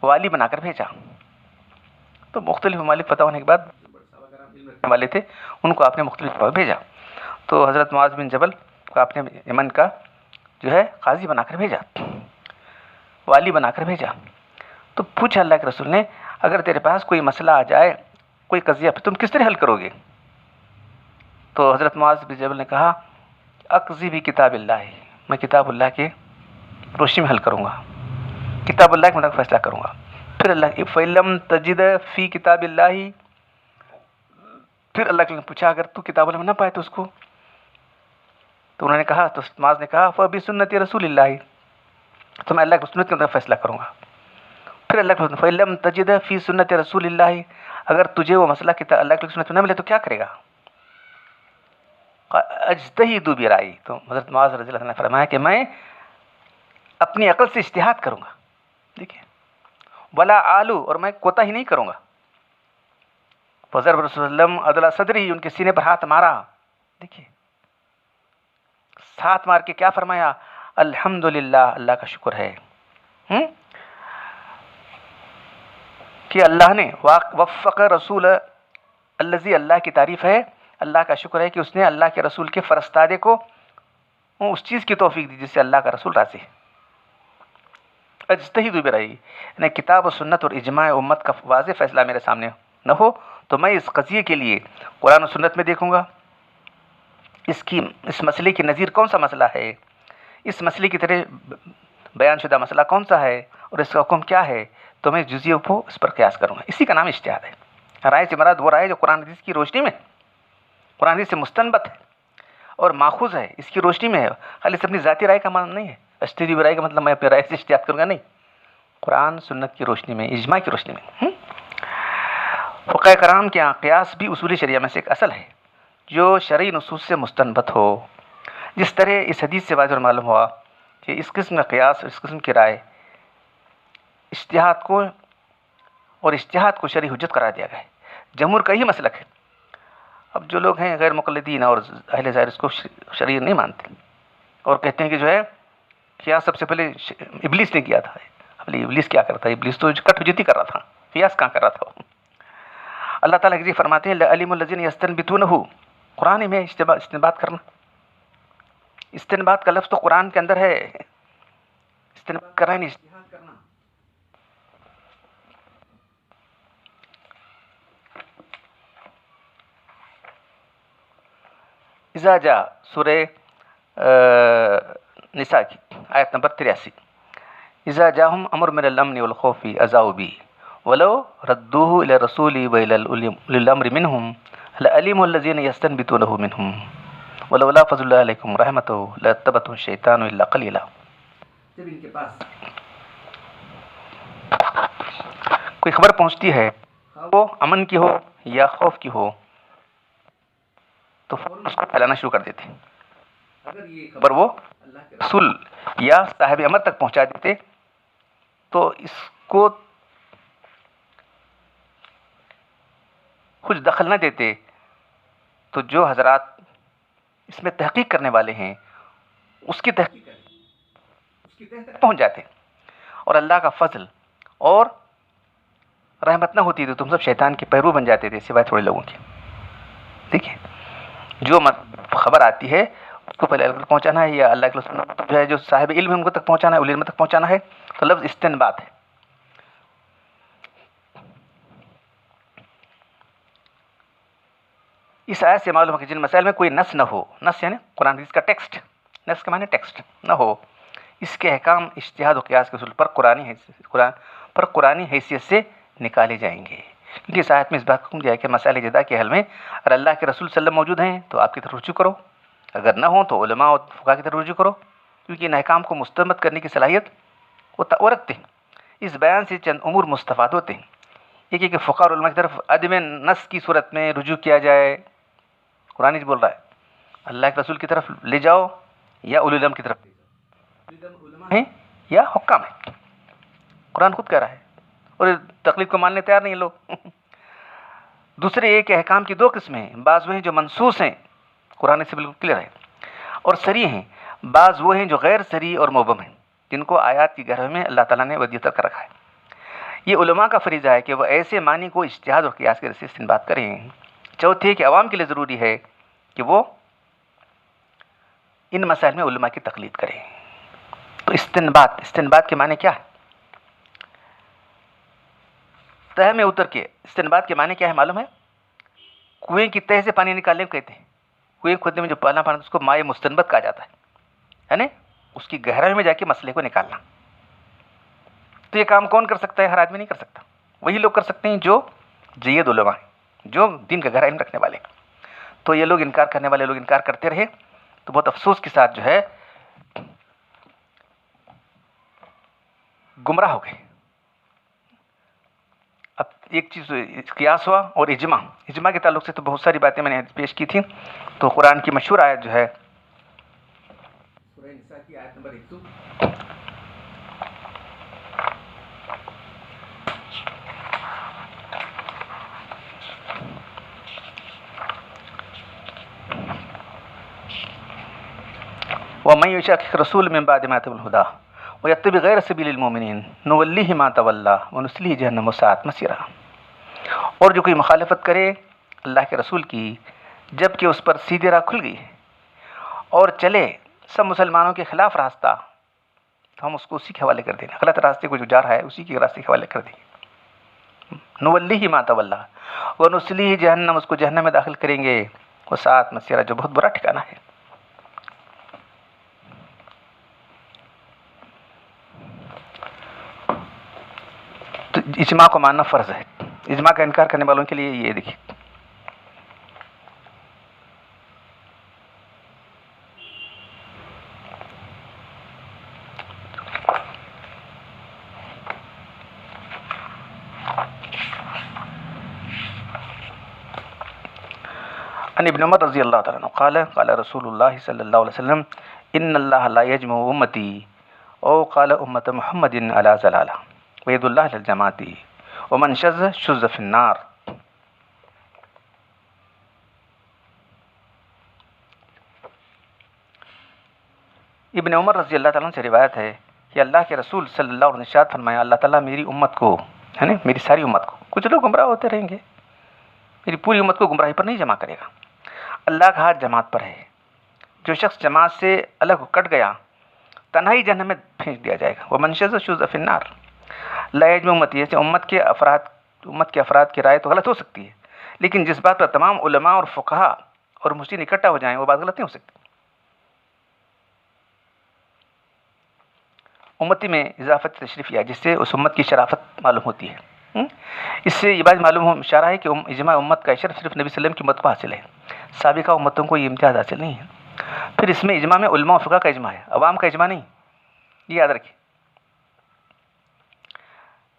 والی بنا کر بھیجا. تو مختلف ممالک فتح ہونے کے بعد والے تھے، ان کو آپ نے مختلف جگہ بھیجا. تو حضرت معاذ بن جبل کو آپ نے یمن کا جو ہے قاضی بنا کر بھیجا، والی بنا کر بھیجا. تو پوچھا اللہ کے رسول نے اگر تیرے پاس کوئی مسئلہ آ جائے، کوئی قضیہ، تم کس طرح حل کرو گے؟ تو حضرت معاذ بن جبل نے کہا اقضی بھی کتاب اللہ، میں کتاب اللہ کے روشنی میں حل کروں گا، کتاب اللہ کے مطابق فیصلہ کروں گا. پھر اللہ کی فَإِلَّمْ تَجِدْ فِي کتاب اللہ، پھر اللہ کے نے پوچھا اگر تو کتاب اللہ میں نہ پائے تو اس کو، تو انہوں نے کہا، تو معاذ نے کہا فَبِسُنَّتِ رسول اللہ، تو میں اللہ کی سنت کے اندر فیصلہ کروں گا. پھر اللہ کے فَإِلَّمْ تَجِدْ فِي سُنَّتِ رسول اللہ، اگر تجھے وہ مسئلہ کتاب اللہ کی سنت میں نہ ملے تو کیا کرے گا؟ اجتہد برأیی، تو حضرت معاذ رضی اللہ عنہ نے فرمایا کہ میں اپنی عقل سے اجتہاد کروں گا. دیکھیے، ولا آلو، اور میں کوتا ہی نہیں کروں گا. فضرب رسول اللہ عدل صدری، ان کے سینے پر ہاتھ مارا. دیکھیے، ہاتھ مار کے کیا فرمایا؟ الحمدللہ، اللہ کا شکر ہے کہ اللہ نے وفق رسول الذی، اللہ کی تعریف ہے، اللہ کا شکر ہے کہ اس نے اللہ کے رسول کے فرستادے کو اس چیز کی توفیق دی جس سے اللہ کا رسول راضی ہے. اجتہد برأیی، یعنی کتاب و سنت اور اجماع امت کا واضح فیصلہ میرے سامنے نہ ہو تو میں اس قضیے کے لیے قرآن و سنت میں دیکھوں گا اس مسئلے کی نظیر کون سا مسئلہ ہے، اس مسئلے کی طرح بیان شدہ مسئلہ کون سا ہے اور اس کا حکم کیا ہے، تو میں جزیوں کو اس پر قیاس کروں گا. اسی کا نام اجتہاد ہے. رائے سے مراد وہ رائے جو قرآن حدیث کی روشنی میں، قرآن حدیث سے مستنبت ہے اور ماخوذ ہے، اس کی روشنی میں ہے. خالی سے اپنی ذاتی رائے کا معنی نہیں ہے. اجتہادی رائے کا مطلب میں اپنی رائے سے اجتہاد کروں گا، نہیں. قرآن سنت کی روشنی میں، اجماع کی روشنی میں. فقہ کرام کے یہاں قیاس بھی اصول شریعہ میں سے ایک اصل ہے جو شرعی نصوص سے مستنبت ہو. جس طرح اس حدیث سے واضح معلوم ہوا کہ اس قسم کا قیاس، اس قسم کی رائے اجتہاد کو شرعی حجت قرار دیا گیا ہے. جمہور کا ہی مسلک ہے. اب جو لوگ ہیں غیر مقلدین اور اہل ظاہر اس کو شرعی نہیں مانتے اور کہتے ہیں کہ جو ہے قیاس سب سے پہلے ابلیس نے کیا تھا. ابلیس کیا کرتا ہے؟ ابلیس تو کٹ حجتی کر رہا تھا، قیاس کہاں کر رہا تھا. اللہ تعالیٰ کے فرماتے ہیں لعلم الذین یستنبطونہ، قرآن میں استنباط کرنا. استنباط کا لفظ تو قرآن کے اندر ہے. استنباط کرنا یعنی اجتہاد کرنا. اذا جاء، سورہ نساء کی آیت نمبر 83، اذا جاءہم امر من الامن والخوف اذاؤوا بہ ولو ردوه الى الرسول والى اولي الامر منهم لعلمه الذين يستنبطونه منهم ولولا فضل الله علیکم ورحمته لاتبعتم الشیطان الا قلیلا. جب ان کے پاس کوئی خبر پہنچتی ہے، وہ امن کی ہو یا خوف کی ہو، تو فوراً اس کو پھیلانا شروع کر دیتے. اگر یہ خبر وہ اللہ کے رسول یا صاحب امر تک پہنچا دیتے تو اس کو کچھ دخل نہ دیتے، تو جو حضرات اس میں تحقیق کرنے والے ہیں اس کی تحقیق تک پہنچ جاتے، اور اللہ کا فضل اور رحمت نہ ہوتی تو تم سب شیطان کے پیرو بن جاتے تھے سوائے تھوڑے لوگوں کے. دیکھیے، جو خبر آتی ہے اس کو پہلے اللہ تک پہنچانا ہے، یا اللہ کے رسول جو ہے جو صاحب علم ہے ان کو تک پہنچانا ہے، اولی علم تک پہنچانا ہے. تو لفظ استنباط ہے. اس آیت سے معلوم ہے کہ جن مسائل میں کوئی نص نہ ہو، نص یعنی قرآن حدیث کا ٹیکسٹ، نص کے معنی ٹیکسٹ نہ ہو، اس کے احکام اجتہاد و قیاس کے اصول پر قرآنی حیثیت سے نکالے جائیں گے. کیونکہ اس آیت میں اس بات کو حکم دیا ہے کہ مسائل جدا کے حل میں اگر اللہ کے رسول صلی اللہ علیہ وسلم موجود ہیں تو آپ کی طرف رجوع کرو، اگر نہ ہوں تو علماء اور فقہاء کی طرف رجوع کرو، کیونکہ ان احکام کو مستمد کرنے کی صلاحیت وہ رکھتے ہیں. اس بیان سے چند امور مستفاد ہوتے ہیں. ایک ہے کہ فقہاء اور علماء کی طرف عدم نص کی صورت میں رجوع کیا جائے. قرآن بول رہا ہے اللہ کے رسول کی طرف لے جاؤ یا اولی الامر کی طرف لے جاؤ، علماء ہیں یا حکام ہیں. قرآن خود کہہ رہا ہے اور تقلید کو ماننے تیار نہیں لوگ. دوسرے یہ کہ احکام کی دو قسمیں ہیں، بعض وہ ہیں جو منصوص ہیں قرآن سے بالکل کلیئر ہے اور صریح ہیں، بعض وہ ہیں جو غیر صریح اور مبہم ہیں جن کو آیات کی گہرائی میں اللہ تعالیٰ نے ودیعت کر رکھا ہے. یہ علماء کا فریضہ ہے کہ وہ ایسے معنی کو اجتہاد اور قیاس کے ذریعے سے استنباط کریں. چوتھے کہ عوام کے لیے ضروری ہے کہ وہ ان مسائل میں علماء کی تقلید کریں. تو استنباط کے معنی کیا ہے؟ تہ میں اتر کے استنباط کے معنی کیا ہے معلوم ہے؟ کنویں کی تہ سے پانی نکالنے کو کہتے ہیں. کنویں کھودنے میں جو پہلا پانی اس کو مائع مستنبت کہا جاتا ہے، یعنی اس کی گہرائی میں جا کے مسئلے کو نکالنا. تو یہ کام کون کر سکتا ہے؟ ہر آدمی نہیں کر سکتا. وہی لوگ کر سکتے ہیں جو جید علماء ہیں، جو دین کا گہرا علم رکھنے والے ہیں. تو یہ لوگ انکار کرنے والے لوگ انکار کرتے رہے تو بہت افسوس کے ساتھ جو ہے گمراہ ہو گئے. اب ایک چیز قیاس ہوا اور اجماع کے تعلق سے تو بہت ساری باتیں میں نے پیش کی تھیں. تو قرآن کی مشہور آیت جو ہے سورہ نساء کی آیت نمبر 100 وَمَن يُشَاقِقِ الرَّسُولَ مِن بَعْدِ مَا تَبَيَّنَ لَهُ الْهُدَىٰ وَيَتَّبِعْ غَيْرَ سَبِيلِ الْمُؤْمِنِينَ نُوَلِّهِ مَا تَوَلَّىٰ وَنُصْلِهِ جَهَنَّمَ وَسَاءَتْ مَصِيرًا. اور جو کوئی مخالفت کرے اللہ کے رسول کی جب کہ اس پر سیدھی راہ کھل گئی اور چلے سب مسلمانوں کے خلاف راستہ، تو ہم اس کو اسی کے حوالے کر دیں گے. غلط راستے کو جو جا رہا ہے اسی کے راستے کے حوالے کر دیں گے. نُوَلِّهِ مَا تَوَلَّىٰ وَنُصْلِهِ جَهَنَّمَ، اس کو جہنم میں داخل کریں گے. وَسَاءَتْ مَصِيرًا، جو بہت برا ٹھکانہ ہے. تو اجماع کو ماننا فرض ہے. اجماع کا انکار کرنے والوں کے لیے یہ دیکھیے عن ابن عمر رضی اللہ تعالیٰ عنہ قال قال رسول اللہ صلی اللہ علیہ وسلم ان اللہ لا یجمع امتی او قال امت محمد علی ضلالہ وید اللہ للجماعت ومن شذ شذ فی النار. ابن عمر رضی اللہ تعالیٰ عنہ سے روایت ہے کہ اللہ کے رسول صلی اللہ علیہ وسلم نے ارشاد فرمایا اللہ تعالیٰ میری امت کو، یعنی میری ساری امت کو، کچھ لوگ گمراہ ہوتے رہیں گے، میری پوری امت کو گمراہی پر نہیں جمع کرے گا. اللہ کا ہاتھ جماعت پر ہے. جو شخص جماعت سے الگ کٹ گیا تنہائی جہنم میں پھینک دیا جائے گا. ومن شذ شذ فی النار. لا یجمع امتی، امت کے افراد کی رائے تو غلط ہو سکتی ہے، لیکن جس بات پر تمام علماء اور فقہاء اور مجتہدین اکٹھا ہو جائیں وہ بات غلط نہیں ہو سکتی. امتی میں اضافت تشریف یا جس سے اس امت کی شرافت معلوم ہوتی ہے. اس سے یہ بات معلوم ہو اشارہ ہے کہ اجماع امت کا شرف صرف نبی صلی اللہ علیہ وسلم کی امت کو حاصل ہے، سابقہ امتوں کو یہ امتیاز حاصل نہیں ہے۔ پھر اس میں اجماع میں علماء و فقہ کا اجماع ہے، عوام کا اجماع نہیں، یہ یاد رکھیے۔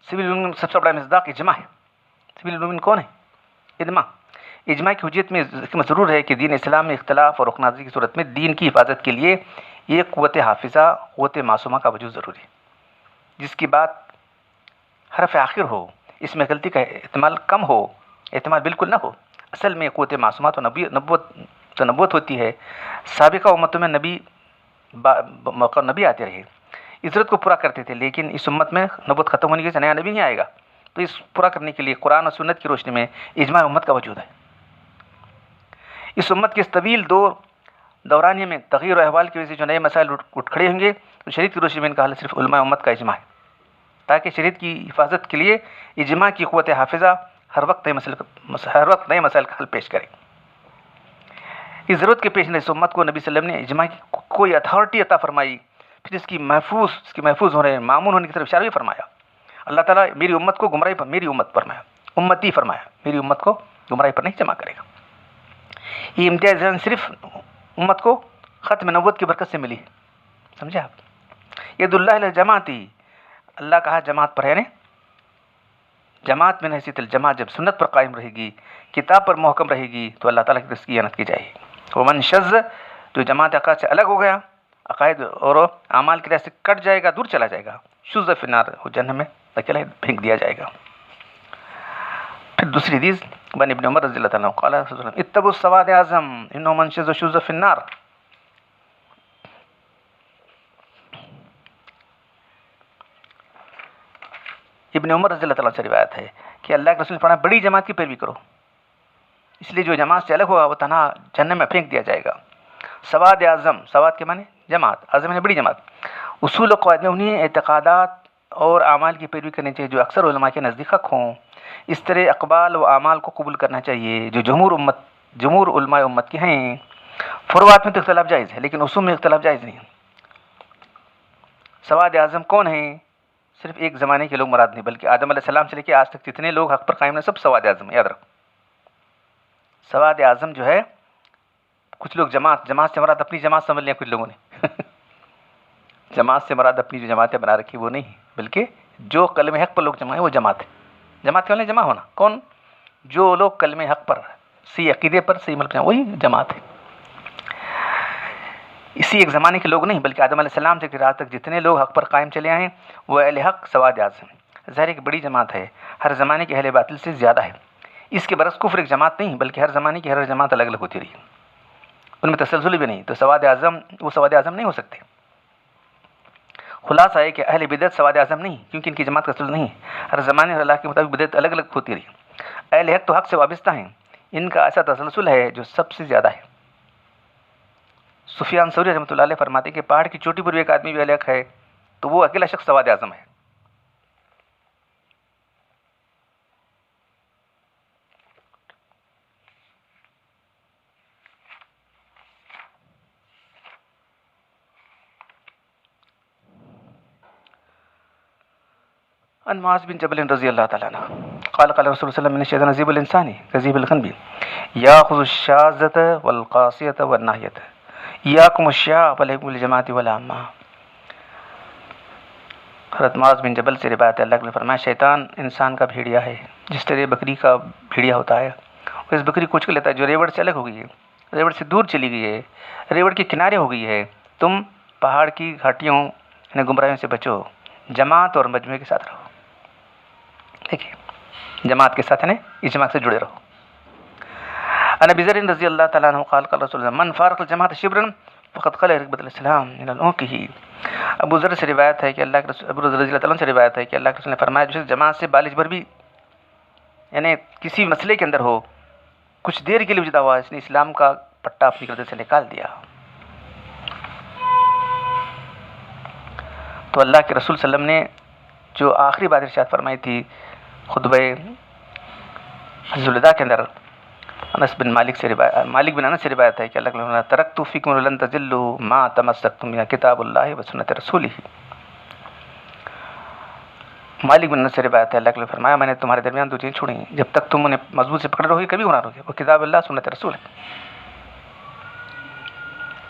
سبیل المؤمنین سب سے بڑا مصداق اجماع ہے۔ سبیل المؤمنین کون ہے؟ اجماع کی حجیت میں ضرور ہے کہ دین اسلام میں اختلاف اور رکنازی کی صورت میں دین کی حفاظت کے لیے یہ قوت حافظہ، قوت معصومہ کا وجود ضروری ہے، جس کی بات حرف آخر ہو، اس میں غلطی کا احتمال کم ہو، احتمال بالکل نہ ہو۔ اصل میں قوت معصومہ تو نبوت ہوتی ہے۔ سابقہ امتوں میں نبی آتے رہے، عزت کو پورا کرتے تھے، لیکن اس امت میں نبوت ختم ہونے کی وجہ سے نیا نبی نہیں آئے گا، تو اس پورا کرنے کے لیے قرآن اور سنت کی روشنی میں اجماع امت کا وجود ہے۔ اس امت کے اس طویل دورانیے میں تغیر و احوال کی وجہ سے جو نئے مسائل اٹھ کھڑے ہوں گے، تو شریعت کی روشنی میں ان کا حل صرف علماء امت کا اجماع ہے، تاکہ شریعت کی حفاظت کے لیے اجماع کی قوت حافظہ ہر وقت نئے مسائل کا حل پیش کرے۔ اس ضرورت کے پیش نظر امت کو نبی صلی اللہ علیہ وسلم نے اجماع کی کوئی اتھارٹی عطا فرمائی، پھر اس کی محفوظ ہونے، معمول ہونے کی طرف اشارہ بھی فرمایا۔ اللہ تعالیٰ میری امت کو گمراہی پر، میری امت فرمایا، امتی فرمایا، میری امت کو گمراہی پر نہیں جمع کرے گا۔ یہ امتیاز صرف امت کو ختم نبوت کی برکت سے ملی ہے، سمجھے آپ؟ ید اللہ علی الجماعتی، اللہ کہا جماعت پر ہے نا، جماعت میں حیثیت الجماعت، جب سنت پر قائم رہے گی، کتاب پر محکم رہے گی، تو اللہ تعالیٰ کی رزق کی جائے گی۔ ومن شذ، جو جماعت عقائد سے الگ ہو گیا، عقائد اور اعمال کی راہ سے کٹ جائے گا، دور چلا جائے گا، شذ فی النار، وہ جہنم میں اکیلا پھینک دیا جائے گا۔ پھر دوسری حدیث بن ابن عمر رضی اللہ تعالیٰ عنہ قال رسول اللہ اتبعوا السواد اعظم انه من شذ شذ فی النار۔ ابن عمر رضی اللہ تعالیٰ سے روایت ہے کہ اللہ کے رسول نے فرمایا بڑی جماعت کی پیروی کرو، اس لیے جو جماعت سے الگ ہوگا وہ تنہا جہنم میں پھینک دیا جائے گا۔ سواد اعظم، سواد کے معنی جماعت، اعظم نے بڑی جماعت۔ اصول و قواعد میں انہیں اعتقادات اور اعمال کی پیروی کرنی چاہیے جو اکثر علماء کے نزدیک حق ہوں۔ اس طرح اقوال و اعمال کو قبول کرنا چاہیے جو جمہور علماء امت کے ہیں۔ فروعات میں تو اختلاف جائز ہے، لیکن اصول میں اختلاف جائز نہیں۔ سواد اعظم کون ہیں؟ صرف ایک زمانے کے لوگ مراد نہیں، بلکہ آدم علیہ السلام سے لے کے آج تک جتنے لوگ حق پر قائم ہیں سب سواد اعظم ہیں، یاد رکھو۔ سواد اعظم جو ہے، کچھ لوگ جماعت سے مراد اپنی جماعت سمجھ لیں کچھ لوگوں نے جماعت سے مراد اپنی جو جماعتیں بنا رکھی وہ نہیں، بلکہ جو کلمہ حق پر لوگ جمع ہیں وہ جماعت ہے۔ جماعت کے والے جمع ہونا کون؟ جو لوگ کلمہ حق پر، صحیح عقیدے پر، صحیح عمل پر، وہی جماعت ہے۔ اسی ایک زمانے کے لوگ نہیں، بلکہ آدم علیہ السلام سے آج تک جتنے لوگ حق پر قائم چلے آئے ہیں وہ اہل حق سواد اعظم ہیں۔ ظاہر ایک بڑی جماعت ہے، ہر زمانے کے اہل باطل سے زیادہ ہے۔ اس کے برعکس کفر ایک جماعت نہیں، بلکہ ہر زمانے کی ہر جماعت الگ الگ ہوتی رہی، ان میں تسلسل بھی نہیں، تو سواد اعظم نہیں ہو سکتے۔ خلاصہ ہے کہ اہل بدعت سواد اعظم نہیں، کیونکہ ان کی جماعت کا تسلسل نہیں ہے، ہر زمانے اور اللہ کے مطابق بدعت الگ الگ ہوتی رہی۔ اہل حق تو حق سے وابستہ ہیں، ان کا ایسا تسلسل ہے جو سب سے زیادہ ہے۔ سفیان ثوری رحمۃ اللہ علیہ فرماتے ہیں کہ پہاڑ کی چوٹی پر بھی ایک آدمی بھی اہل حق ہے تو وہ اکیلا شخص سواد اعظم ہے۔ عن معاذ بن جبل رضی اللہ تعالیٰ عنہ قال قال رسول اللہ صلی اللہ علیہ وسلم من الشیطان عزیب الانسان غزیب القلب یاخذ الشاذۃ والقاصیۃ والناہیۃ ایاکم الشیاء وعلیکم الجماعۃ والعامہ۔ حضرت معاذ بن جبل سے روایت ہے، اللہ نے فرمایا شیطان انسان کا بھیڑیا ہے، جس طرح بکری کا بھیڑیا ہوتا ہے، وہ اس بکری کو اچک لیتا ہے جو ریوڑ سے الگ ہو گئی ہے، ریوڑ سے دور چلی گئی ہے، ریوڑ کے کنارے ہو گئی ہے۔ تم پہاڑ کی گھاٹیوں یعنی گمراہیوں سے بچو، جماعت اور مجموعے کے ساتھ رہو۔ دیکھیے جماعت کے ساتھ اجماع سے جڑے رہو۔ عن ابی ذر رضی اللہ تعالیٰ عنہ قال قال رسول اللہ من فارق الجماعت شبرا فقد خلع رکبۃ الاسلام من عنقه۔ ابو ذر سے روایت ہے کہ اللہ کے رسول، ابو ذر رضی اللہ تعالیٰ عنہ سے روایت ہے کہ اللہ کے رسول نے فرمایا جو جماعت سے بالج بھر بھی یعنی کسی مسئلے کے اندر ہو، کچھ دیر کے لیے جدا ہوا، اس نے اسلام کا پٹا اپنی گردن سے نکال دیا۔ تو اللہ کے رسول صلی اللہ علیہ وسلم نے جو آخری بات ارشاد فرمائی تھی خطبہ حجۃ الوداع کے اندر، مالک بن انس سے روایت ہے کہ اللہ نے فرمایا ترکت فیکم لن تضلوا ما تمسکتم بکتاب اللہ و سنت رسولہ۔ مالک بن انس سے روایت ہے، اللہ نے فرمایا میں نے تمہارے درمیان دو چیزیں چھوڑی ہیں، جب تک تم انہیں مضبوط سے پکڑ رہو گے کبھی گناہ ہوگے، وہ کتاب اللہ سنت رسول ہے۔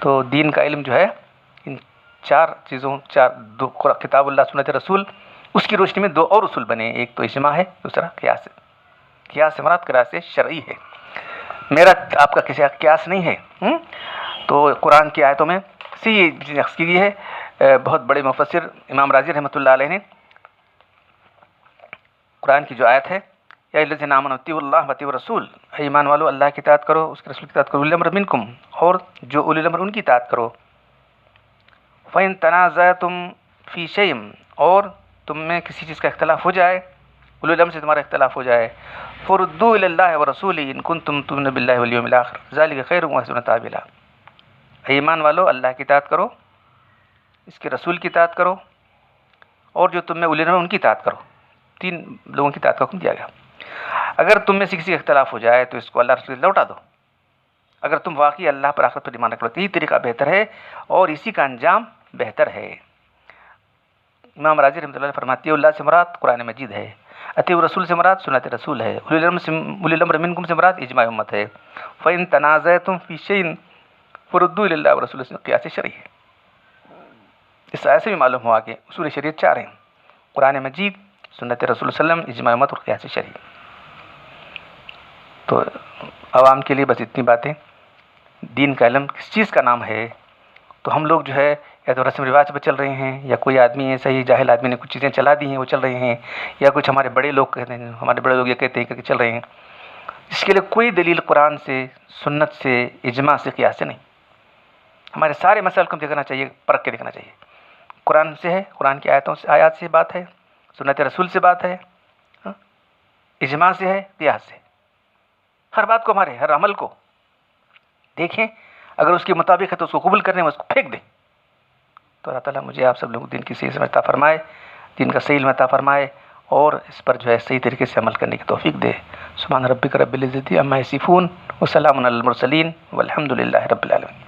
تو دین کا علم جو ہے ان چار چیزوں کتاب اللہ سنت رسول، اس کی روشنی میں دو اور اصول بنے، ایک تو اجماع ہے، دوسرا قیاس ہے۔ قیاس سے مراد قیاس شرعی ہے، میرا آپ کا کسی قیاس نہیں ہے۔ تو قرآن کی آیتوں میں سے یہ نقص کی گئی ہے۔ بہت بڑے مفسر امام راضی رحمۃ اللہ علیہ نے قرآن کی جو آیت ہے، یا الذین آمنوا اطیعوا اللہ واطیعوا الرسول، اے ایمان والو اللہ کی اطاعت کرو، اس کے رسول کی اطاعت کرو، اولی الامر منکم، اور جو اولی الامر ان کی اطاعت کرو، فإن تنازعتم فی شیء، اور تم میں کسی چیز کا اختلاف ہو جائے، اولی الامر سے تمہارا اختلاف ہو جائے، فردوا الی اللہ ورسولہ ان کنتم تؤمنون باللہ والیوم الآخر ذلک خیر واحسن تأویلا۔ اے ایمان والو اللہ کی اطاعت کرو، اس کے رسول کی اطاعت کرو، اور جو تم میں اولی الامر ان کی اطاعت کرو۔ تین لوگوں کی اطاعت کا حکم دیا گیا۔ اگر تم میں سے کسی کا اختلاف ہو جائے تو اس کو اللہ رسول لوٹا دو، اگر تم واقعی اللہ پر آخرت پر ایمان رکھو تو یہ طریقہ بہتر ہے اور اسی کا انجام بہتر ہے۔ امام راضی رحمۃ اللہ فرماتے ہیں اللہ سے مراد قرآن مجید ہے، اطیعوا رسول سے مراد سنت رسول ہے، اولی الامر منکم سے مراد اجماع امت ہے، فإن تنازعتم فی شیء فردوا الی اللہ ورسولہ سے قیاس شرعی ہے۔ اس آیت سے بھی معلوم ہوا کہ اصول شریعت چار ہیں، قرآن مجید، سنت رسول صلی اللہ علیہ وسلم، اجماع امت اور قیاس شرعی۔ تو عوام کے لیے بس اتنی باتیں۔ دین کا علم کس چیز کا نام ہے؟ تو ہم لوگ جو ہے یا تو رسم رواج پہ چل رہے ہیں، یا کوئی آدمی ایسا ہی جاہل آدمی نے کچھ چیزیں چلا دی ہیں وہ چل رہے ہیں، یا کچھ ہمارے بڑے لوگ کہتے ہیں، ہمارے بڑے لوگ یہ کہتے ہیں کہ چل رہے ہیں۔ اس کے لیے کوئی دلیل قرآن سے، سنت سے، اجماع سے، قیاس سے نہیں۔ ہمارے سارے مسائل کو دیکھنا چاہیے، پرکھ کے دیکھنا چاہیے۔ قرآن سے ہے، قرآن کی آیات سے بات ہے، سنت رسول سے بات ہے، اجماع سے ہے، قیاس سے۔ ہر بات کو، ہمارے ہر عمل کو دیکھیں، اگر اس کے مطابق ہے تو اس کو قبول کرنے میں اس کو پھینک دیں۔ تو اللہ تعالیٰ مجھے آپ سب لوگوں دین کی صحیح سمجھ عطا فرمائے، دین کا صحیح علم عطا فرمائے، اور اس پر جو ہے صحیح طریقے سے عمل کرنے کی توفیق دے۔ سبحان ربک رب العزت عما یصفون وسلام علی المرسلین والحمد للہ رب العالمین۔